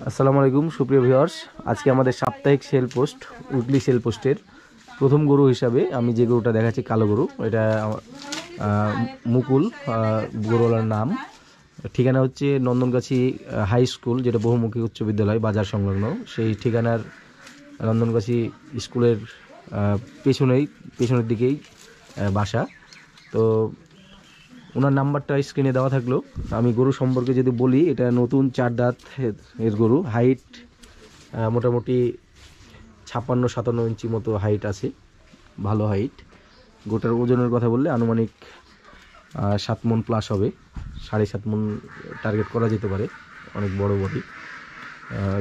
আসসালামু আলাইকুম সুপ্রিয় ভিউয়ার্স, আজকে আমাদের সাপ্তাহিক সেল পোস্ট উইকলি সেল পোস্টের প্রথম গরু হিসাবে আমি যে গরুটা দেখাচ্ছি কালো গরু, এটা মুকুল গরুওয়ালার নাম। ঠিকানা হচ্ছে নন্দনগাছি হাই স্কুল, যেটা বহুমুখী উচ্চ বিদ্যালয় বাজার সংলগ্ন। সেই ঠিকানার নন্দনগাছি স্কুলের পেছনের দিকেই বাসা। তো ওনার নাম্বারটা স্ক্রিনে দেওয়া থাকলো। আমি গরু সম্পর্কে যদি বলি, এটা নতুন 4 দাঁত এর গরু। হাইট মোটামুটি 56-57 ইঞ্চি মতো হাইট আছে, ভালো হাইট। গোটার ওজনের কথা বললে আনুমানিক 7 মণ প্লাস হবে, 7.5 মণ টার্গেট করা যেতে পারে, অনেক বড় বডি।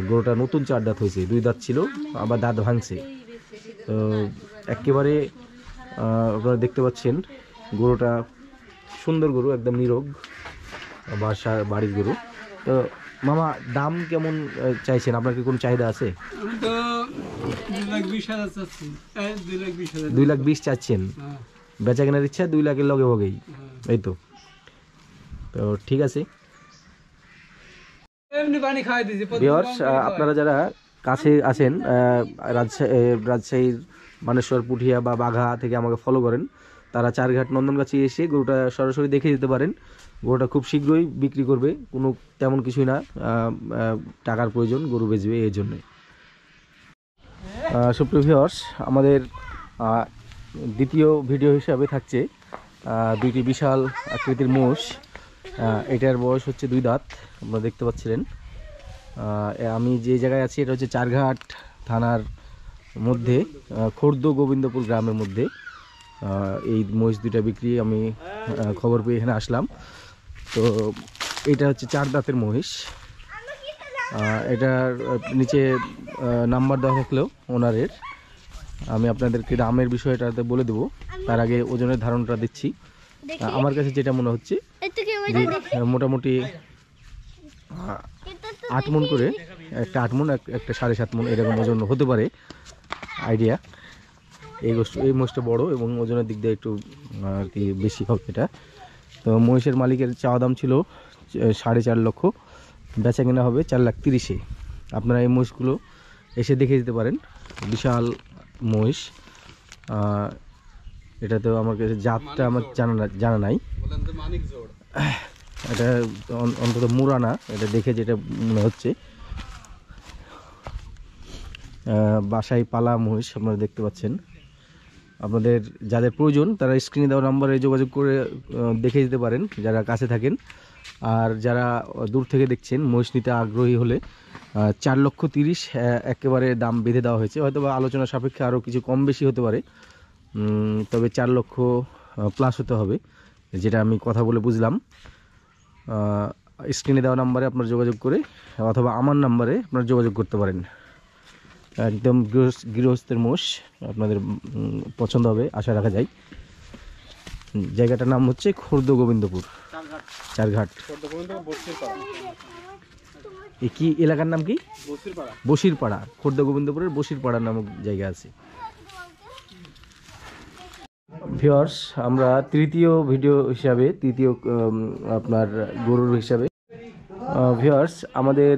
গরুটা নতুন 4 দাঁত হয়েছে, 2 দাঁত ছিল আবার দাঁত ভাঙছে। তো একেবারে আপনারা দেখতে পাচ্ছেন গরুটা সুন্দর গরু, একদম নিরোগ বাড়ির গরু। তো মামা, দাম কেমন চাইছেন? আপনার কি কোনো চাহিদা আছে? 2,20,000 চাচ্ছেন, বেচা কেনার ইচ্ছা 2 লাখের লগে ভোগেই, এই তো। তো ঠিক আছে ভিউয়ার্স, আপনারা যারা কাছে আছেন, রাজশাহীর মানেশ্বর, পুঠিয়া বা বাঘা থেকে আমাকে ফলো করেন, তারা চারঘাট নন্দনগাছি এসে গরুটা সরাসরি দেখে যেতে পারেন। গরুটা খুব শীঘ্রই বিক্রি করবে, কোনো তেমন কিছুই না, টাকার প্রয়োজন, গরু বেচবে এই জন্যে। সুপ্রিয় ভিউয়ার্স, আমাদের দ্বিতীয় ভিডিও হিসাবে থাকছে দুইটি বিশাল আকৃতির মোষ। এটার বয়স হচ্ছে 2 দাঁত, আপনারা দেখতে পাচ্ছিলেন। আমি যে জায়গায় আছি এটা হচ্ছে চারঘাট থানার মধ্যে, খোর্দ গোবিন্দপুর গ্রামের মধ্যে। এই মহিষ দুইটা বিক্রি আমি খবর পেয়ে এখানে আসলাম। তো এটা হচ্ছে 4 দাঁতের মহিষ। এটার নিচে নাম্বার দেওয়া থাকলেও ওনারের, আমি আপনাদেরকে দামের বিষয়টাতে বলে দেবো। তার আগে ওজনের ধারণাটা দিচ্ছি। আমার কাছে যেটা মনে হচ্ছে মোটামুটি 8 মণ করে, একটা 8 মণ, একটা 7.5 মণ এরকম ওজন হতে পারে আইডিয়া। এই মহিষটা বড় এবং ওজনের দিক দিয়ে একটু আর কি বেশি হবে এটা। তো মহিষের মালিকের চাওয়া দাম ছিল 4.5 লক্ষ, বেচা কেনা হবে 4,30,000-এ। আপনারা এই মহিষগুলো এসে দেখে যেতে পারেন, বিশাল মহিষ। এটা তো আমার কাছে জাতটা আমার জানা নাই, এটা অন্তত মুরানা, এটা দেখে যেটা মনে হচ্ছে। বাসায় পালা মহিষ আপনারা দেখতে পাচ্ছেন। আপনাদের যাদের প্রয়োজন তারা স্ক্রিনে দেওয়া নাম্বারে যোগাযোগ করে দেখে যেতে পারেন, যারা কাছে থাকেন। আর যারা দূর থেকে দেখছেন, মহিষ নিতে আগ্রহী হলে 4,30,000 একেবারে দাম বেঁধে দেওয়া হয়েছে। হয়তো বা আলোচনা সাপেক্ষে আরও কিছু কম বেশি হতে পারে, তবে 4 লক্ষ প্লাস হতে হবে, যেটা আমি কথা বলে বুঝলাম। স্ক্রিনে দেওয়া নাম্বারে আপনারা যোগাযোগ করে, অথবা আমার নাম্বারে আপনারা যোগাযোগ করতে পারেন। একদম গৃহস্থের মোষ, আপনাদের পছন্দ হবে আশা রাখা যায়। জায়গাটার নাম হচ্ছে খোর্দ গোবিন্দপুর, চারঘাট। কি এলাকার নাম কি? বসিরপাড়া। খোর্দ গোবিন্দপুরের বসিরপাড়া নামক জায়গা আছে। ভিউয়ার্স, আমরা তৃতীয় ভিডিও হিসাবে, আপনার গরুর হিসাবে, ভিউয়ার্স আমাদের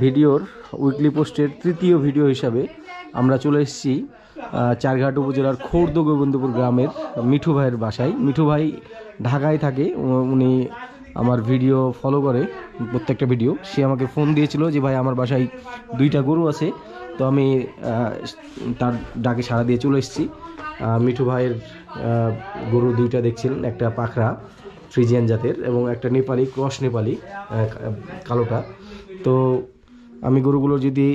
ভিডিওর উইকলি পোস্টের তৃতীয় ভিডিও হিসাবে আমরা চলে এসেছি চারঘাট উপজেলার খোর্দ গোবিন্দপুর গ্রামের মিঠু ভাইয়ের বাসায়। মিঠু ভাই ঢাকায় থাকে, উনি আমার ভিডিও ফলো করে প্রত্যেকটা ভিডিও। সে আমাকে ফোন দিয়েছিল যে ভাই আমার বাসায় 2টা গরু আছে। তো আমি তার ডাকে সাড়া দিয়ে চলে এসেছি। মিঠু ভাইয়ের গরু 2টা দেখছেন, একটা পাখরা ফ্রিজিয়ান জাতের এবং একটা নেপালি, ক্রস নেপালি কালোটা। তো আমি গরুগুলো যদি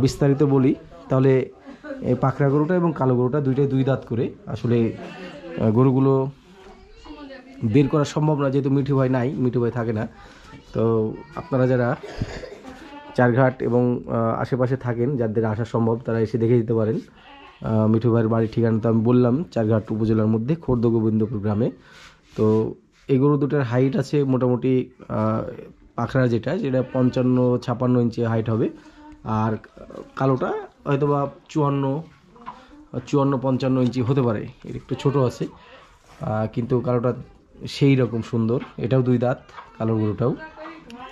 বিস্তারিত বলি, তাহলে এই পাখরা গরুটা এবং কালো গরুটা 2 দাঁত করে। আসলে গরুগুলো বের করা সম্ভব না, যেহেতু মিঠু ভাই নাই, মিঠু ভাই থাকে না। তো আপনারা যারা চারঘাট এবং আশেপাশে থাকেন, যাদের আসা সম্ভব, তারা এসে দেখে যেতে পারেন। মিঠু ভাইয়ের বাড়ির ঠিকানা তো আমি বললাম, চারঘাট উপজেলার মধ্যে খোর্দ গোবিন্দপুর গ্রামে। তো এই গরু দুটার হাইট আছে মোটামুটি, পাখরা যেটা 55-56 ইঞ্চি হাইট হবে। আর কালোটা হয়তো বা 54-55 ইঞ্চি হতে পারে, এর একটু ছোট আছে, কিন্তু কালোটা সেই রকম সুন্দর। এটাও 2 দাঁত, কালো গরুটাও,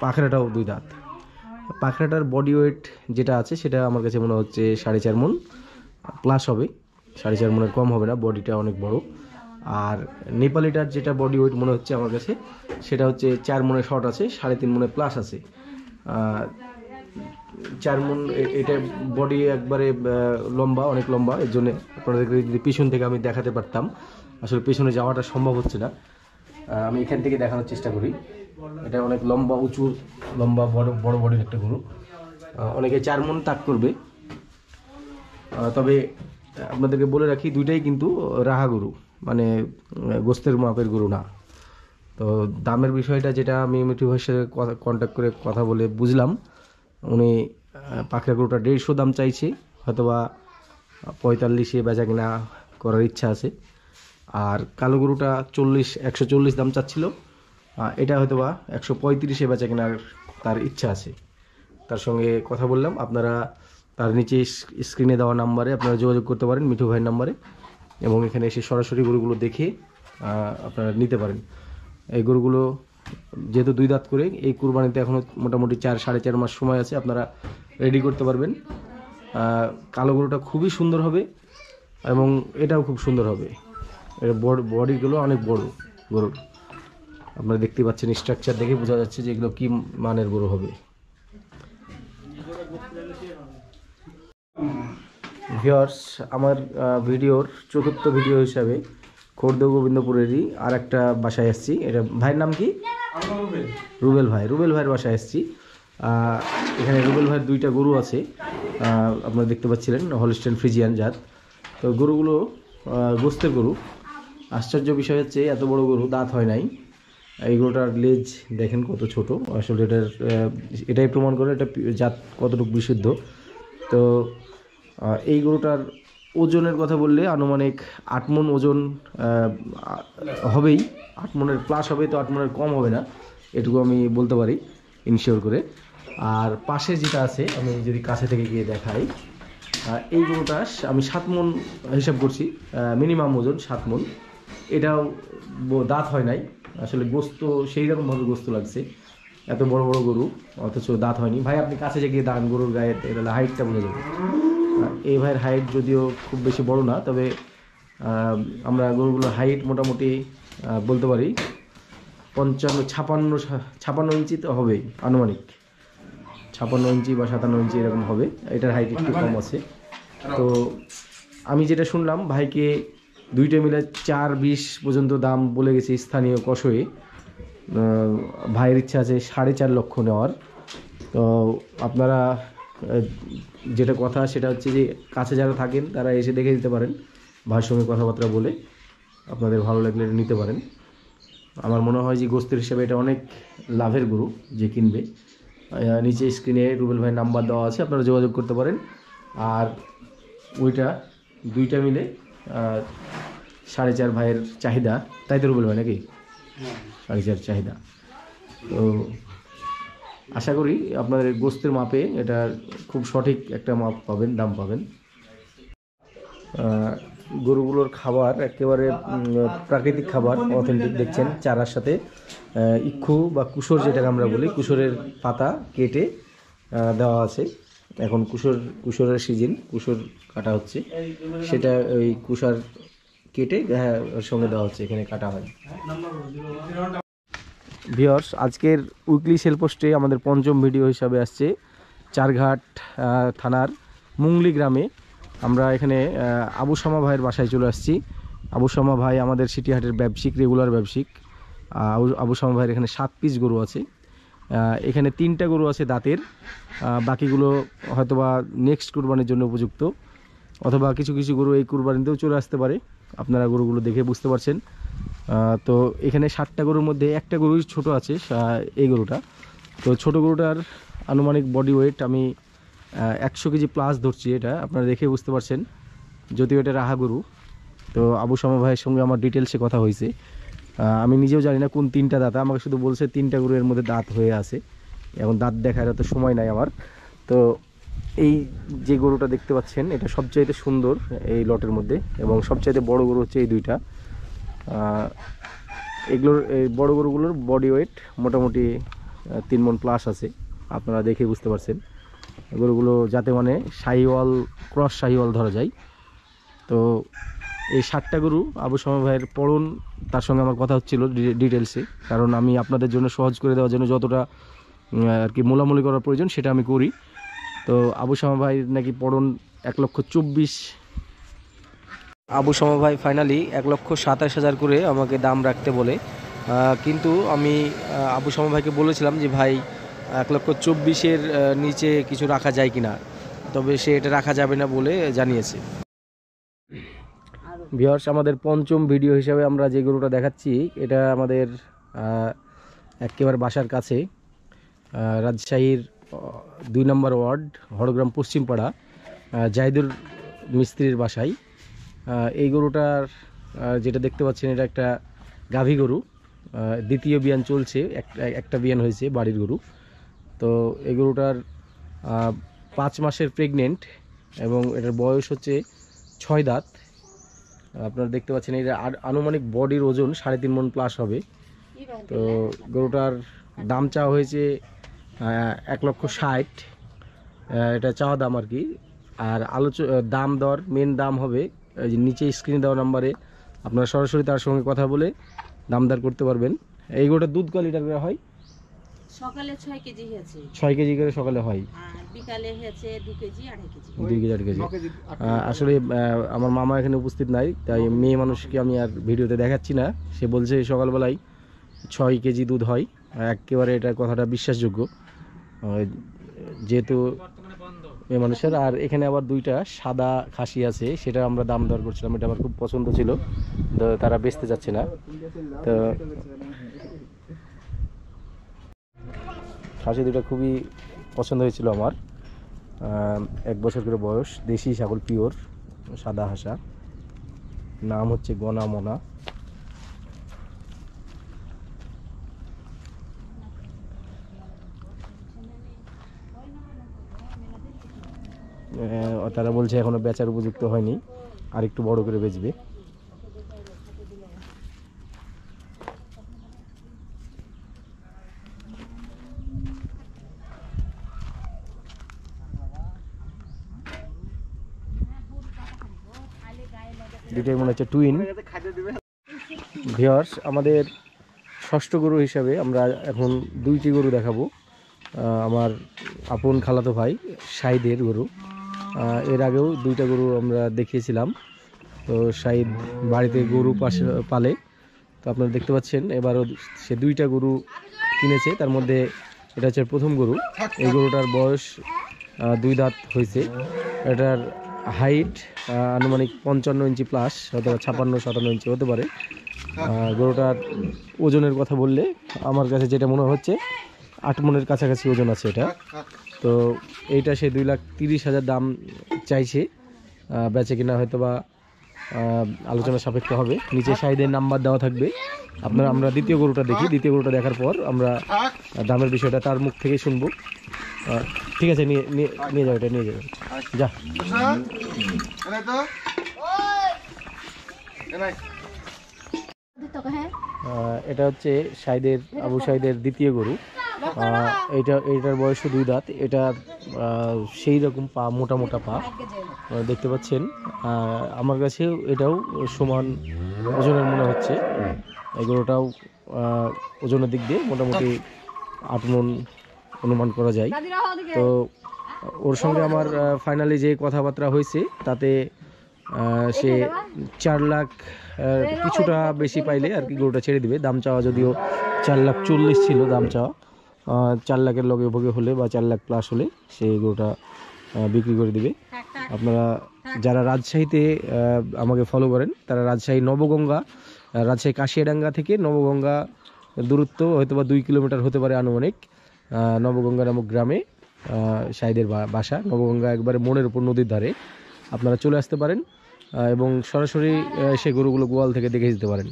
পাখরাটাও 2 দাঁত। পাখরাটার বডি ওয়েট যেটা আছে সেটা আমার কাছে মনে হচ্ছে 4.5 মণ প্লাস হবে, 4.5 মণের কম হবে না, বডিটা অনেক বড়। আর নেপালিটার যেটা বডি ওয়েট মনে হচ্ছে আমার কাছে সেটা হচ্ছে 4 মণের শর্ট আছে, 3.5 মণের প্লাস আছে। 4 মণ এটা বডি একবারে লম্বা, অনেক লম্বা। এর জন্য আপনাদেরকে যদি পিছন থেকে আমি দেখাতে পারতাম, আসলে পেছনে যাওয়াটা সম্ভব হচ্ছে না, আমি এখান থেকে দেখানোর চেষ্টা করি। এটা অনেক লম্বা, উঁচু, লম্বা, বড় বডির একটা গরু। অনেকে 4 মণ তাক করবে, তবে আপনাদেরকে বলে রাখি দুইটাই কিন্তু রাহা গরু, মানে গোস্তের মাপের গরু না। তো দামের বিষয়টা যেটা আমি মিঠু ভাইয়ের সাথে কন্ট্যাক্ট করে কথা বলে বুঝলাম, উনি পাখরা গরুটা 150 দাম চাইছে, হয়তোবা 45-এ বেচা কিনা করার ইচ্ছা আছে। আর কালো গরুটা 140 দাম চাচ্ছিল, এটা হয়তোবা 135-এ বেচা কেনার তার ইচ্ছা আছে। তার সঙ্গে কথা বললাম, আপনারা তার নিচে স্ক্রিনে দেওয়া নাম্বারে আপনারা যোগাযোগ করতে পারেন, মিঠু ভাইয়ের নাম্বারে, এবং এখানে এসে সরাসরি গরুগুলো দেখে আপনারা নিতে পারেন। এই গরুগুলো যেহেতু 2 দাঁত করে, এই কুরবানিতে এখনও মোটামুটি 4-4.5 মাস সময় আছে, আপনারা রেডি করতে পারবেন। কালো গরুটা খুবই সুন্দর হবে এবং এটাও খুব সুন্দর হবে। এর বডিগুলো অনেক বড় গরুর, আপনারা দেখতে পাচ্ছেন, স্ট্রাকচার দেখে বোঝা যাচ্ছে যে এগুলো কি মানের গরু হবে। ভিউয়ার্স, আমার ভিডিওর 4র্থ ভিডিও হিসাবে খোর্দ গোবিন্দপুরেরই আর একটা বাসায় এসেছি। এটা ভাইয়ের নাম কি? রুবেল ভাই। রুবেল ভাইয়ের বাসায় এসেছি। এখানে রুবেল ভাইয়ের 2টা গরু আছে, আপনারা দেখতে পাচ্ছিলেন, হলস্টেইন ফ্রিজিয়ান জাত। তো গরুগুলো গোস্তের গরু। আশ্চর্য বিষয় হচ্ছে এত বড় গরু দাঁত হয় নাই। এই গরুটার লেজ দেখেন কত ছোট, আসলে এটাই প্রমাণ করে এটা জাত কতটুকু বিশুদ্ধ। তো এই গরুটার ওজনের কথা বললে আনুমানিক 8 মণ ওজন হবেই, 8 মণের প্লাস হবে, তো 8 মণের কম হবে না, এটুকু আমি বলতে পারি ইনশিওর করে। আর পাশে যেটা আছে, আমি যদি কাছে থেকে গিয়ে দেখাই, এই গরুটা আমি 7 মণ হিসাব করছি, মিনিমাম ওজন 7 মণ। এটাও দাঁত হয় নাই, আসলে গোস্ত সেই রকমভাবে গোস্ত লাগছে, এত বড় বড় গরু অথচ দাঁত হয়নি। ভাই আপনি কাছে গিয়ে দাঁড়ান, গরুর গায়ে হাইটটা বোঝা যাবে। এই ভাইয়ের হাইট যদিও খুব বেশি বড় না, তবে আমরা গরুগুলোর হাইট মোটামুটি বলতে পারি 56 ইঞ্চি তো হবেই, আনুমানিক 56 ইঞ্চি বা 57 ইঞ্চি এরকম হবে। এটার হাইট একটু কম আছে। তো আমি যেটা শুনলাম, ভাইকে 2টে মিলে 4.20 পর্যন্ত দাম বলে গেছে স্থানীয় কষয়ে। ভাইয়ের ইচ্ছা আছে 4.5 লক্ষ নেওয়ার। তো আপনারা যেটা কথা সেটা হচ্ছে যে কাছে যারা থাকেন তারা এসে দেখে দিতে পারেন, ভাইয়ের সঙ্গে কথাবার্তা বলে আপনাদের ভালো লাগলে নিতে পারেন। আমার মনে হয় যে গোস্তের হিসেবে এটা অনেক লাভের গরু যে কিনবে। নিচে স্ক্রিনে রুবেল ভাইয়ের নাম্বার দেওয়া আছে, আপনারা যোগাযোগ করতে পারেন। আর ওইটা 2টা মিলে 4.5 ভাইয়ের চাহিদা, তাই তো রুবেল ভাই নাকি? 4.5 চাহিদা। তো আশা করি আপনাদের গোস্তের মাপে এটা খুব সঠিক একটা মাপ পাবেন, দাম পাবেন। গরুগুলোর খাবার একেবারে প্রাকৃতিক খাবার, অথেন্টিক। দেখছেন চারার সাথে ইক্ষু বা কুসর যেটাকে আমরা বলি, কুসরের পাতা কেটে দেওয়া আছে। এখন কুসরের সিজন, কুসর কাটা হচ্ছে, সেটা ওই কুসার কেটে ওর সঙ্গে দেওয়া হচ্ছে, এখানে কাটা হয়। ভিউয়ার্স, আজকের উইকলি সেল পোস্টে আমাদের 5ম ভিডিও হিসাবে আসছে চারঘাট থানার মুংলি গ্রামে। আমরা এখানে আবু শামা ভাইয়ের বাসায় চলে আসছি। আবু শামা ভাই আমাদের সিটিহাটের ব্যবসায়িক, রেগুলার ব্যবসায়িক। আবু শামা ভাইয়ের এখানে 7 পিস গরু আছে। এখানে 3টা গরু আছে দাঁতের, বাকিগুলো হয়তোবা নেক্সট কুরবানির জন্য উপযুক্ত, অথবা কিছু কিছু গরু এই কুরবানিতেও চলে আসতে পারে। আপনারা গরুগুলো দেখে বুঝতে পারছেন। তো এখানে 7টা গরুর মধ্যে একটা গরুই ছোট আছে, এই গরুটা। তো ছোট গরুটার আনুমানিক বডি ওয়েট আমি 100 কেজি প্লাস ধরছি, এটা আপনারা দেখে বুঝতে পারছেন, যদিও এটা রাহা গরু। তো আবু শামা ভাইয়ের সঙ্গে আমার ডিটেলসে কথা হয়েছে। আমি নিজেও জানি না কোন 3টা দাঁত, আমাকে শুধু বলছে 3টা গরু এর মধ্যে দাঁত হয়ে আছে, এখন দাঁত দেখার এত সময় নাই আমার। তো এই যে গরুটা দেখতে পাচ্ছেন এটা সবচাইতে সুন্দর এই লটের মধ্যে, এবং সবচাইতে বড় গরু হচ্ছে এই 2টা। এগুলোর এই বড় গরুগুলোর বডি ওয়েট মোটামুটি 3 মণ প্লাস আছে, আপনারা দেখে বুঝতে পারছেন গরুগুলো যাতে মানে শাহিওয়াল ক্রস শাহিওয়াল ধরা যায়। তো এই 7টা গরু আবু শামা ভাইয়ের পড়ন, তার সঙ্গে আমার কথা হচ্ছিল ডিটেলসে, কারণ আমি আপনাদের জন্য সহজ করে দেওয়ার জন্য যতটা আর কি মোলামুলি করার প্রয়োজন সেটা আমি করি। তো আবু শামা ভাই নাকি পড়ন 1,24,000। আবু শামা ভাই ফাইনালি 1,27,000 করে আমাকে দাম রাখতে বলে, কিন্তু আমি আবু শামা ভাইকে বলেছিলাম যে ভাই 1,24,000-এর নিচে কিছু রাখা যায় কিনা, তবে সে এটা রাখা যাবে না বলে জানিয়েছে। ভিউয়ার্স, আমাদের পঞ্চম ভিডিও হিসাবে আমরা যে গরুটা দেখাচ্ছি এটা আমাদের একেবারে বাসার কাছে, রাজশাহীর 2 নম্বর ওয়ার্ড হরগ্রাম পশ্চিমপাড়া জাহিদুর মিস্ত্রির বাসায়। এই গরুটার যেটা দেখতে পাচ্ছেন এটা একটা গাভী গরু, দ্বিতীয় বিয়ান চলছে, একটা বিয়ান হয়েছে বাড়ির গরু। তো এই গরুটার 5 মাসের প্রেগনেন্ট এবং এটার বয়স হচ্ছে 6 দাঁত। আপনারা দেখতে পাচ্ছেন এটা আনুমানিক বডির ওজন 3.5 মণ প্লাস হবে। তো গরুটার দাম চাওয়া হয়েছে 1,60,000, এটা চাওয়া দাম আর কি। আর দাম দর মেন দাম হবে এই যে নিচে স্ক্রিনে দেওয়া নাম্বারে, আপনারা সরাসরি তার সঙ্গে কথা বলে দাম দর করতে পারবেন। এই গরুটার দুধ কয় লিটার করে হয়? সকালে 6 কেজি হয়েছে, 6 কেজি করে সকালে হয়, আর বিকালে হয়েছে 2 কেজি 2.5 কেজি। 2 KG 2.5 KG. আসলে আমার মামা এখানে উপস্থিত নাই, তাই মেয়ে মানুষকে আমি আর ভিডিওতে দেখাচ্ছি না। সে বলছে সকালবেলায় 6 কেজি দুধ হয়, একেবারে এটা কথাটা বিশ্বাসযোগ্য যেহেতু মেয়ে মানুষের। আর এখানে আবার 2টা সাদা খাসি আছে, সেটা আমরা দাম দর করছিলাম, এটা আমার খুব পছন্দ ছিল, তো তারা বেচতে যাচ্ছে না। তো খাসি 2টা খুবই পছন্দ হয়েছিল আমার। 1 বছর করে বয়স, দেশি ছাগল, পিওর সাদা হাসা, নাম হচ্ছে গনা মনা। তারা বলছে এখনো বেচার উপযুক্ত হয়নি, আর একটু বড় করে বেচবে। দুটোই মনে হচ্ছে টুইন। ভিউয়ার্স, আমাদের 6ষ্ঠ গরু হিসাবে আমরা এখন 2টি গরু দেখাবো। আমার আপন খালাতো ভাই শাহিদের গরু, এর আগেও 2টা গরু আমরা দেখিয়েছিলাম। তো শাহিদ বাড়িতে গরু পালে, তো আপনারা দেখতে পাচ্ছেন এবারও সে 2টা গরু কিনেছে, তার মধ্যে এটা হচ্ছে প্রথম গরু। এই গরুটার বয়স 2 দাঁত হয়েছে। এটার হাইট আনুমানিক 55 ইঞ্চি প্লাস, হয়তো 56-57 ইঞ্চি হতে পারে। গরুটার ওজনের কথা বললে আমার কাছে যেটা মনে হচ্ছে 8 মণের কাছাকাছি ওজন আছে এটা। তো এইটা সে 2,30,000 দাম চাইছে, বেচে কিনা হয়তো বা আলোচনা সাপেক্ষ হবে। নিচে শাহিদের নাম্বার দেওয়া থাকবে। আমরা দ্বিতীয় গরুটা দেখি, দ্বিতীয় গরুটা দেখার পর আমরা দামের বিষয়টা তার মুখ থেকে শুনবো। ঠিক আছে, নিয়ে যাও, এটা নিয়ে যাও, যা। এটা হচ্ছে শাহিদের, আবু শাহিদের দ্বিতীয় গরু। এইটার বয়স 2 দাঁত। এটা সেই রকম পা, মোটা মোটা পা দেখতে পাচ্ছেন। আমার কাছে এটাও সমান ওজনের মনে হচ্ছে। এই গরুটাও ওজনের দিক দিয়ে মোটামুটি 8 মণ অনুমান করা যায়। তো ওর সঙ্গে আমার ফাইনালি যে কথাবার্তা হয়েছে তাতে সে 4 লাখ কিছুটা বেশি পাইলে আর কি গরুটা ছেড়ে দিবে। দাম চাওয়া যদিও 4,40,000 ছিল দাম চাওয়া, 4 লাখের লগে ভোগে হলে বা 4 লাখ প্লাস হলে সেই গরুটা বিক্রি করে দিবে। আপনারা যারা রাজশাহীতে আমাকে ফলো করেন তারা রাজশাহী নবগঙ্গা, রাজশাহী কাশিয়াডাঙ্গা থেকে নবগঙ্গা দূরত্ব হয়তো বা 2 কিলোমিটার হতে পারে আনুমানিক। নবগঙ্গা নামক গ্রামে শাহিদের বাসা। নবগঙ্গা একবারে মনের উপর, নদীর ধারে। আপনারা চলে আসতে পারেন এবং সরাসরি সে গরুগুলো গোয়াল থেকে দেখে যেতে পারেন।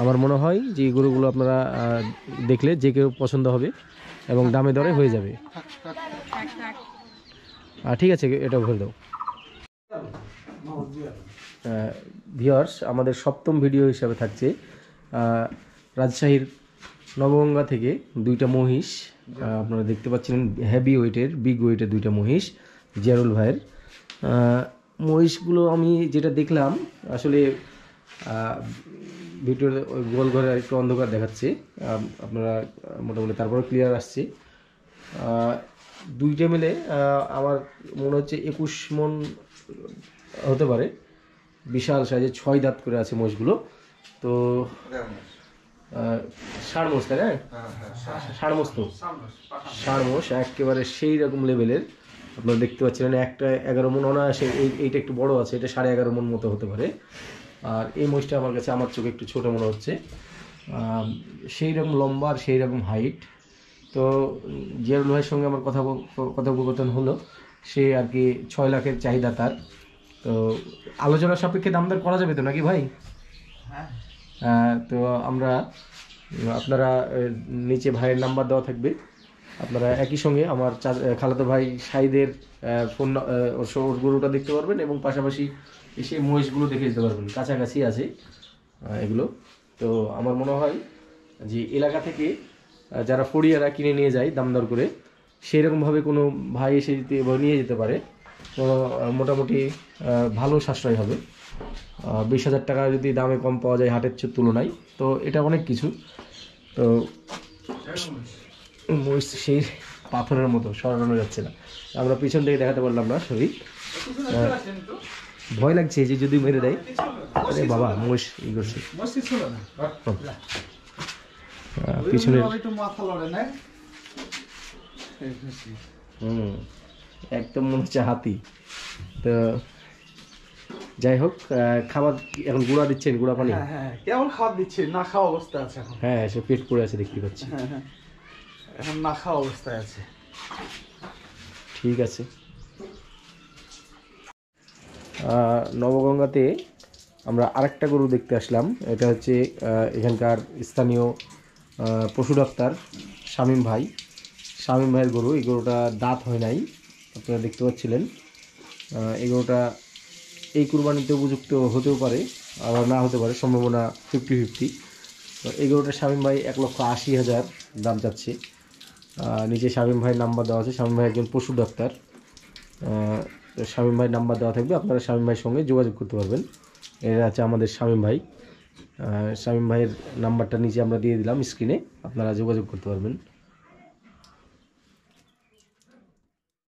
আমার মনে হয় যে এই গরুগুলো আপনারা দেখলে যে কেউ পছন্দ হবে এবং দামে দরে হয়ে যাবে। ঠিক আছে, এটা ভরে দাও। ভিউয়ার্স, আমাদের 7ম ভিডিও হিসাবে থাকছে রাজশাহীর নবগঙ্গা থেকে দুইটা মহিষ আপনারা দেখতে পাচ্ছেন, হেভি ওয়েটের বিগ ওয়েটের দুইটা মহিষ জিয়ারুল ভাইয়ের। মহিষগুলো আমি যেটা দেখলাম আসলে ভিডিওর গোল ঘরে একটু অন্ধকার দেখাচ্ছে, আপনারা মোটামুটি তারপরে ক্লিয়ার আসছে। দুইটা মিলে আমার মনে হচ্ছে 21 মণ হতে পারে, বিশাল সাইজে 6 দাঁত করে আছে মহিষগুলো। তো ষাঁড় মোষ, তাই না? ষাঁড় মোষ, তো ষাঁড় মোষ একেবারে সেই রকম লেভেলের। আপনারা দেখতে পাচ্ছেন একটা 11 মণ অনায়াসে, এইটা একটু বড় আছে, এটা 11.5 মণ মতো হতে পারে। আর এই মহিষটা আমার কাছে আমার চোখে একটু ছোটো মনে হচ্ছে, সেই রকম লম্বা আর সেই রকম হাইট। তো জিয়ারুল ভাইয়ের সঙ্গে আমার কথোপকথন হলো, সে আর কি 6 লাখের চাহিদা তার। তো আলোচনার সাপেক্ষে দাম দর করা যাবে তো নাকি ভাই? তো আপনারা নিচে ভাইয়ের নাম্বার দেওয়া থাকবে, আপনারা একই সঙ্গে আমার খালাতো ভাই সাইদের ফোন ওর গরুটা দেখতে পারবেন এবং পাশাপাশি এসে মহিষগুলো দেখে যেতে পারবেন, কাছাকাছি আছে এগুলো। তো আমার মনে হয় যে এলাকা থেকে যারা ফড়িয়ারা কিনে নিয়ে যায় দাম দর করে, সেইরকমভাবে কোনো ভাই এসে নিয়ে যেতে পারে, তো মোটামুটি ভালো সাশ্রয় হবে। 20,000 টাকা যদি দামে কম পাওয়া যায় হাটের তুলনায়, তো এটা অনেক কিছু। তো মহিষ সেই পাথরের মতো সরানো যাচ্ছে না, আমরা পিছন থেকে দেখাতে পারলাম না শরীর, ভয় লাগছে যে যদি মেরে দেয়। আরে বাবা, মহিষ ই করছে পিছনের, একদম মনে হচ্ছে হাতি। তো যাই হোক, খাবার এখন গুঁড়া দিচ্ছেন, গুঁড়া পানি? কেমন খাবার দিচ্ছে? না খাওয়া অবস্থা আছে এখন। হ্যাঁ, সে পেট পড়ে আছে দেখতে পাচ্ছি, এখন না খাওয়া অবস্থায় আছে। ঠিক আছে। নবগঙ্গাতে আমরা আরেকটা গরু দেখতে আসলাম, এটা হচ্ছে এখানকার স্থানীয় পশু ডাক্তার শামীম ভাইয়ের গরু। এই গরুটা দাঁত হয় নাই, আপনারা দেখতে পাচ্ছিলেন। এই গরুটা এই কুরবানিতে উপযুক্ত হতেও পারে, আবার না হতে পারে, সম্ভাবনা 50-50। তো এই গরুটা শামীম ভাই 1,80,000 দাম চাচ্ছে। নিচে শামীম ভাইয়ের নাম্বার দেওয়া আছে, শামীম ভাই একজন পশু ডাক্তার। শামীম ভাইয়ের নাম্বার দেওয়া থাকবে, আপনারা শামীম ভাইয়ের সঙ্গে যোগাযোগ করতে পারবেন। এরা আছে আমাদের শামীম ভাই। শামীম ভাইয়ের নাম্বারটা নিচে আমরা দিয়ে দিলাম স্ক্রিনে, আপনারা যোগাযোগ করতে পারবেন।